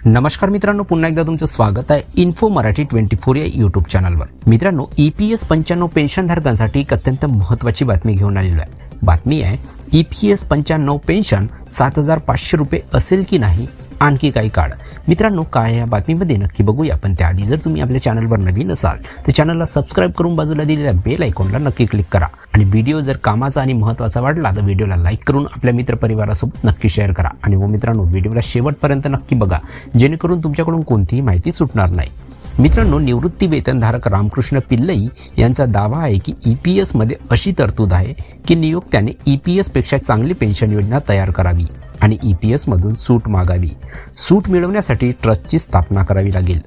नमस्कार मित्रांनो, पुन्हा एकदा तुमचं स्वागत आहे इन्फो मराठी 24 या यूट्यूब चॅनलवर। मित्रांनो, EPS 95 पेन्शनधारकांसाठी एक अत्यंत महत्त्वाची बातमी घेऊन आलेलो आहे। बातमी आहे EPS 95 पेन्शन 7,500 रुपये असेल की नाही आणखी काही काळ। मित्रांनो, काय या बातमीमध्ये नक्की बघूया, पण त्याआधी जर तुम्ही आपल्या चॅनलवर नवीन असाल तर चॅनलला सबस्क्राइब करून बाजूला दिलेल्या बेल आयकॉनला नक्की क्लिक करा आणि व्हिडिओ जर कामाचा आणि महत्त्वाचा वाटला तर व्हिडिओला लाईक करून आपल्या मित्रपरिवारासोबत नक्की शेअर करा। आणि मित्रांनो, व्हिडिओला शेवटपर्यंत नक्की बघा जेणेकरून तुमच्याकडून कोणतीही माहिती सुटणार नाही। मित्रांनो, निवृत्ती वेतनधारक रामकृष्ण पिल्लई यांचा दावा आहे की EPS मध्ये अशी तरतूद आहे की नियोक्त्याने EPS पेक्षा चांगली पेन्शन योजना तयार करावी आणि EPS मधून सूट मागावी। सूट मिळवण्यासाठी ट्रस्टची स्थापना करावी लागेल।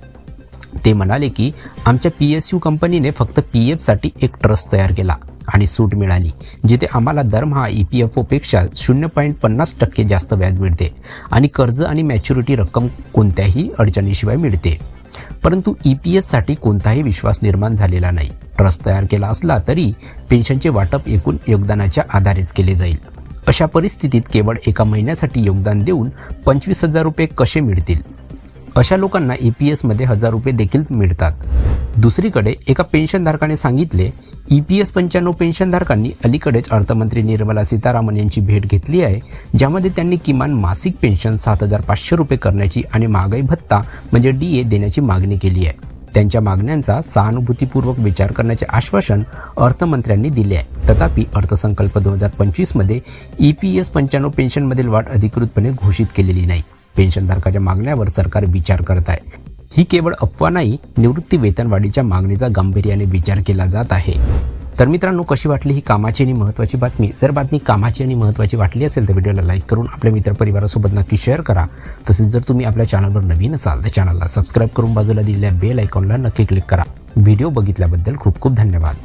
ते म्हणाले की आमच्या PSU कंपनीने फक्त PF साठी एक ट्रस्ट तयार केला आणि सूट मिळाली, जिथे आम्हाला दरमहा EPFO पेक्षा 0.50% जास्त व्याज मिळते आणि कर्ज आणि मॅच्युरिटी रक्कम कोणत्याही अडचणीशिवाय मिळते। परंतु EPS साठी कोणताही विश्वास निर्माण झालेला नाही। ट्रस्ट तयार केला असला तरी पेन्शनचे वाटप एकूण योगदानाच्या आधारेच केले जाईल। अशा परिस्थितीत केवळ एका महिन्यासाठी योगदान देऊन 25,000 रुपये कसे मिळतील? अशा लोकांना EPS मध्ये 1,000 रुपये देखील मिळतात। दुसरीकडे एका पेन्शनधारकाने सांगितले, EPS 95 पेन्शनधारकांनी अलीकडेच अर्थमंत्री निर्मला सीतारामन यांची भेट घेतली आहे, ज्यामध्ये त्यांनी किमान मासिक पेन्शन 7,500 रुपये करण्याची आणि महागाई भत्ता म्हणजे DA देण्याची मागणी केली आहे। त्यांच्या मागण्यांचा सहानुभूतीपूर्वक विचार करण्याचे आश्वासन अर्थमंत्र्यांनी दिले आहे। तथापि अर्थसंकल्प 2025 मध्ये EPS 95 पेन्शनमधील वाढ अधिकृतपणे घोषित केलेली नाही। पेन्शनधारकाच्या मागण्यावर सरकार विचार करत आहे। ही केवळ अफवा नाही, निवृत्ती वेतनवाढीच्या मागणीचा गांभीर्याने विचार केला जात आहे। तर मित्रांनो, कशी वाटली ही कामाची आणि महत्त्वाची बातमी? जर बातमी कामाची आणि महत्त्वाची वाटली असेल तर व्हिडिओला लाईक करून आपल्या मित्रपरिवारासोबत नक्की शेअर करा। तसेच जर तुम्ही आपल्या चॅनलवर नवीन असाल तर चॅनलला सबस्क्राइब करून बाजूला दिलेल्या बेल आयकॉनला नक्की क्लिक करा। व्हिडिओ बघितल्याबद्दल खूप खूप धन्यवाद।